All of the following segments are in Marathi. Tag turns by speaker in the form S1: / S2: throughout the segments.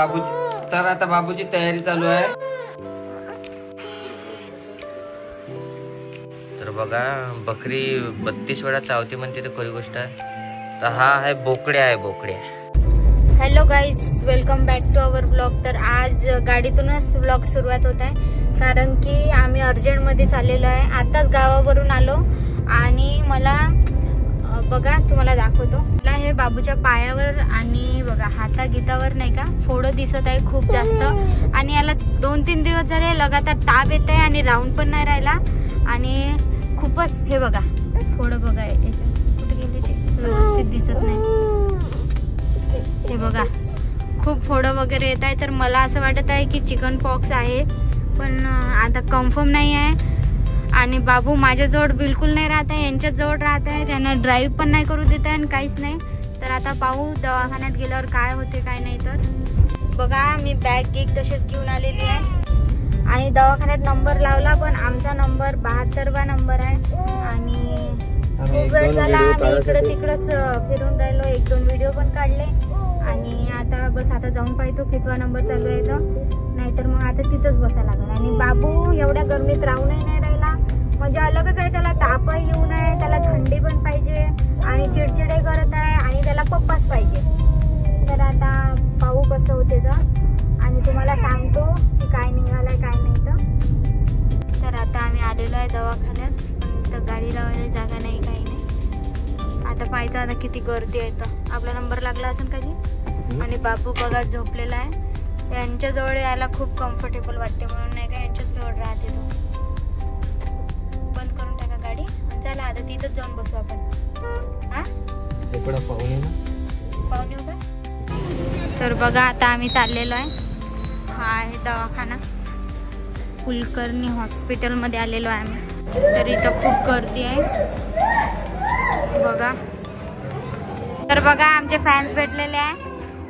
S1: बाबूजी तर आता बाबूची तयारी चालू आहे। तर बघा बकरी 32 वेळा चावते म्हणते तर खरी गोष्ट आहे। तर हा आहे बोकड्या आहे बोकड्या।
S2: Hello guys, welcome back to our blog. तर आज गाडीतूनच ब्लॉग सुरुवात होत आहे कारण की आम्ही अर्जंटमध्ये चाललेलो आहे। आताच गावावरून आलो आणि मला बघा तुम्हाला दाखवतो। मला हे बाबूच्या पायावर आणि बघा हातागीतावर नाही का फोडं दिसत आहे खूप जास्त। आणि याला 2-3 दिवस झाले लगातार ताप येत आहे आणि राऊंड पण नाही राहिला आणि खूपच हे बघा फोडं बघा याच्या कुठे गेले व्यवस्थित दिसत नाही। हे बघा खूप फोडं वगैरे येत आहे। तर मला असं वाटत आहे की चिकन पॉक्स आहे, पण आता कन्फर्म नाही आहे। आणि बाबू माझ्याजवळ बिलकुल नाही राहत आहे, यांच्याजवळ राहत आहे। त्यांना ड्राईव्ह पण नाही करू देत आहे आणि काहीच नाही। तर आता पाहू दवाखान्यात गेल्यावर काय होते काय नाही। तर बघा मी बॅग तशीच घेऊन आलेली आहे आणि दवाखान्यात नंबर लावला, पण आमचा नंबर 72 नंबर आहे। आणि खूप वेळ झाला आम्ही इकडं तिकडंच फिरून राहिलो, 1-2 व्हिडिओ पण काढले। आणि आता बस आता जाऊन पाहतो कितवा नंबर चालू आहे तर, नाहीतर मग आता तिथंच बसायला लागेल। आणि बाबू एवढ्या गरमीत राहूनही नाही राहिला, म्हणजे अलगच आहे। त्याला तापही येऊ नये, त्याला थंडी पण पाहिजे आणि चिडचिडे करत आहे आणि त्याला पप्पाच पाहिजे। तर आता पाहू कसं होते तर आणि तुम्हाला सांगतो की काय निघालंय काय नाही तर आता आम्ही आलेलो आहे दवाखान्यात, तर गाडी लावायला जागा नाही काही नाही। आता पाहतो आता किती गर्दी आहे। तर आपला नंबर लागला असेल का जी। आणि बाबू बघा झोपलेला आहे, यांच्याजवळ यायला खूप कम्फर्टेबल वाटते म्हणून नाही का यांच्याजवळ राहते। तो बंद करून टाका गाडी, चला आता तिथंच जाऊन बसू आपण। हा पाहून येऊ का? तर बघा आता आम्ही चाललेलो आहे, हा आहे दवाखाना, कुलकर्णी हॉस्पिटलमध्ये आलेलो आहे आम्ही। तर इथं खूप गर्दी आहे बघा। तर बघा आमचे फॅन्स भेटलेले आहे,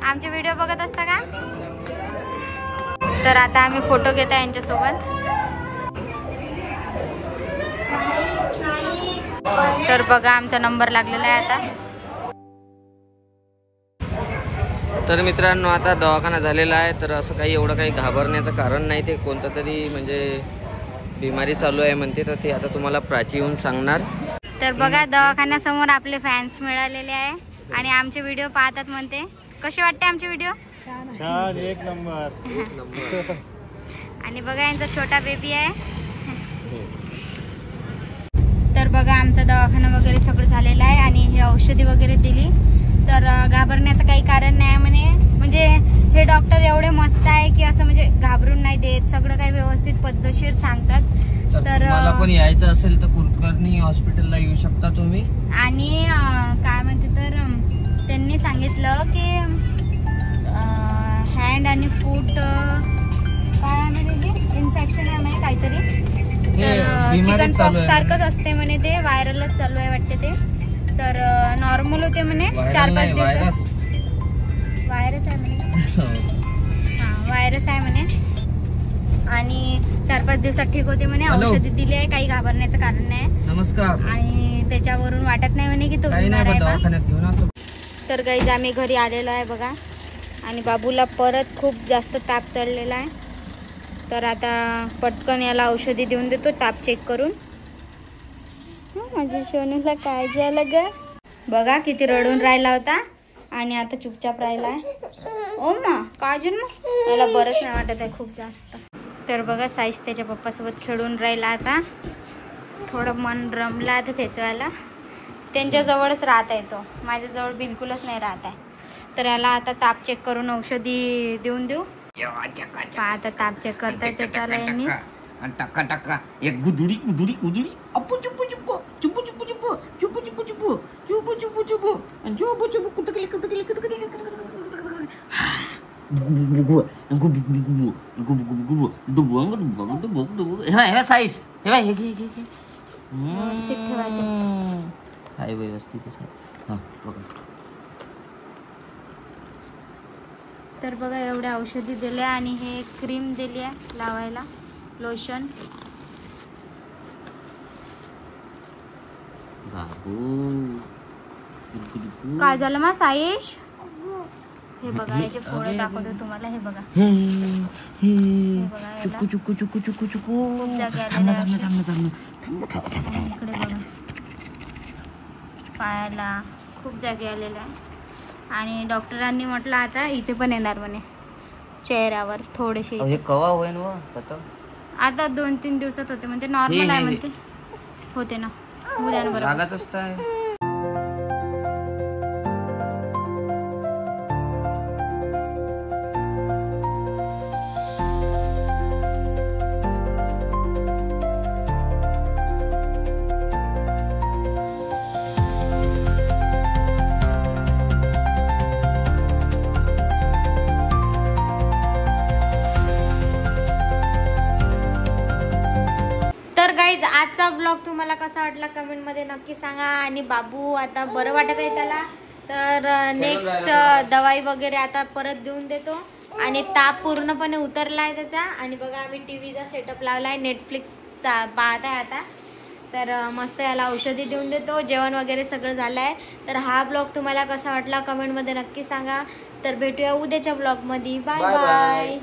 S2: आमचे व्हिडिओ बघत असता का? तर आता आम्ही फोटो घेत आहे यांच्यासोबत। तर बघा आमचा नंबर लागलेला आहे आता।
S1: तर मित्रांनो आता दवाखाना झालेला आहे, तर असं काही एवढं काही घाबरण्याचं कारण नाही। ते कोणतं तरी म्हणजे बिमारी चालू आहे म्हणते, तर ते आता तुम्हाला प्राची येऊन सांगणार।
S2: तर बघा दवाखान्यासमोर आपले फॅन्स मिळालेले आहे आणि आमचे व्हिडिओ पाहतात म्हणते। कसे वाटते आमचे व्हिडिओ?
S3: छान, एक नंबर।
S2: आणि बघा यांचा छोटा बेबी आहे। तर बघा आमचा दवाखाना वगैरे सगळं झालेलं आहे आणि हे औषधी वगैरे दिली, तर घाबरण्याचं काही कारण नाही म्हणे। म्हणजे हे डॉक्टर एवढे मस्त आहे की असं म्हणजे घाबरून नाही देत, सगळं काही व्यवस्थित पद्धतशीर सांगतात। तर
S1: मला पण यायचं असेल तर कुलकर्णी हॉस्पिटलला येऊ शकता तुम्ही।
S2: आणि काय म्हणते तर त्यांनी सांगितलं की हँड आणि फूट काय म्हणजे इन्फेक्शन आहे म्हणे काहीतरी, चिकन पॉक्स सारखंच असते म्हणे, ते व्हायरलच चालू आहे वाटते ते। तर नॉर्मल होते म्हणे 4-5 दिवस। व्हायरस आहे म्हणे, हा व्हायरस आहे म्हणे आणि 4-5 दिवसात ठीक होते म्हणे। औषधी दिली आहे, काही घाबरण्याचं कारण नाही।
S1: नमस्कार।
S2: आणि त्याच्यावरून वाटत नाही म्हणे की तो
S1: दवाखान्यात घेऊन आलो।
S2: तर गाईज आम्ही घरी आलेलो आहे बघा आणि बाबूला परत खूप जास्त ताप चढलेला आहे। तर आता पटकन याला औषधी देऊन देतो ताप चेक करून। माझ्या सोनूला काय झालं ग? बघा किती रडून राहिला होता आणि आता चुपचाप राहिला आहे। ओ मा काय जन्म, मला बरंच नाही वाटत आहे खूप जास्त। तर बघा साईश त्याच्या पप्पासोबत खेळून राहिला, आता थोडं मन रमलं आता त्याचवायला। त्यांच्याजवळच राहत आहे तो, माझ्याजवळ बिलकुलच नाही राहत आहे। तर याला आता ताप चेक करून औषधी देऊन देऊ। आता ताप चेक करताय त्याला यांनी
S1: टक्का टक्का एक गुदुडी गुदुडी गुदुडी अप्पू चुप्पू चुप्पू चुप्पू चुप्पू चुप्पू चुप्पू चुप्पू चुप्पू चुप्पू चुप्पू चुप्पू आणि चुप्पू चुप्पू कुतकली कुतकली कुतकली हे साईज हे हे घे घे घे
S2: व्यवस्थित ठेवायचं।
S1: हाय व्यवस्थित आहे। हां बघा
S2: तर बघा एवढ्या औषधी दिल्या आणि हे क्रीम दिली आहे लावायला, लोशन।
S1: बाबू
S2: काय झालं मा साईश? हे बघा याचे फोड दाखवतो तुम्हाला. हे बघा
S1: हे
S2: बघा याला
S1: चुकू चुकू चुकू चुकू चुकू.
S2: खूप जागी
S1: थांब
S2: आलेले
S1: ना, थांब ना,
S2: असे.
S1: थांब ना, थांब ना.
S2: आणि इकडे बघा पायाला खूप जागी आलेलं आहे. आणि डॉक्टरांनी म्हटलं आता इथे पण येणार म्हणे चेहऱ्यावर थोडेसे.
S1: हे कवा होईन व खतम?
S2: आता 2-3 दिवसात होते म्हणजे नॉर्मल आहे म्हणते. होते ना उद्या बरोबर.
S1: लागत असताय.
S2: तर गाईज आजचा ब्लॉग तुम्हाला कसा वाटला कमेंटमध्ये नक्की सांगा. आणि बाबू आता बरं वाटत आहे त्याला, तर नेक्स्ट दवाई वगैरे आता परत देऊन देतो. आणि ताप पूर्णपणे उतरला आहे त्याचा. आणि बघा आम्ही टीव्हीचा सेटअप लावला आहे, नेटफ्लिक्सचा पाहत आहे आता. तर मस्त याला औषधी देऊन देतो. जेवण वगैरे सगळं झालं आहे. तर हा ब्लॉग तुम्हाला कसा वाटला कमेंटमध्ये नक्की सांगा. तर भेटूया उद्याच्या ब्लॉगमध्ये. Bye bye.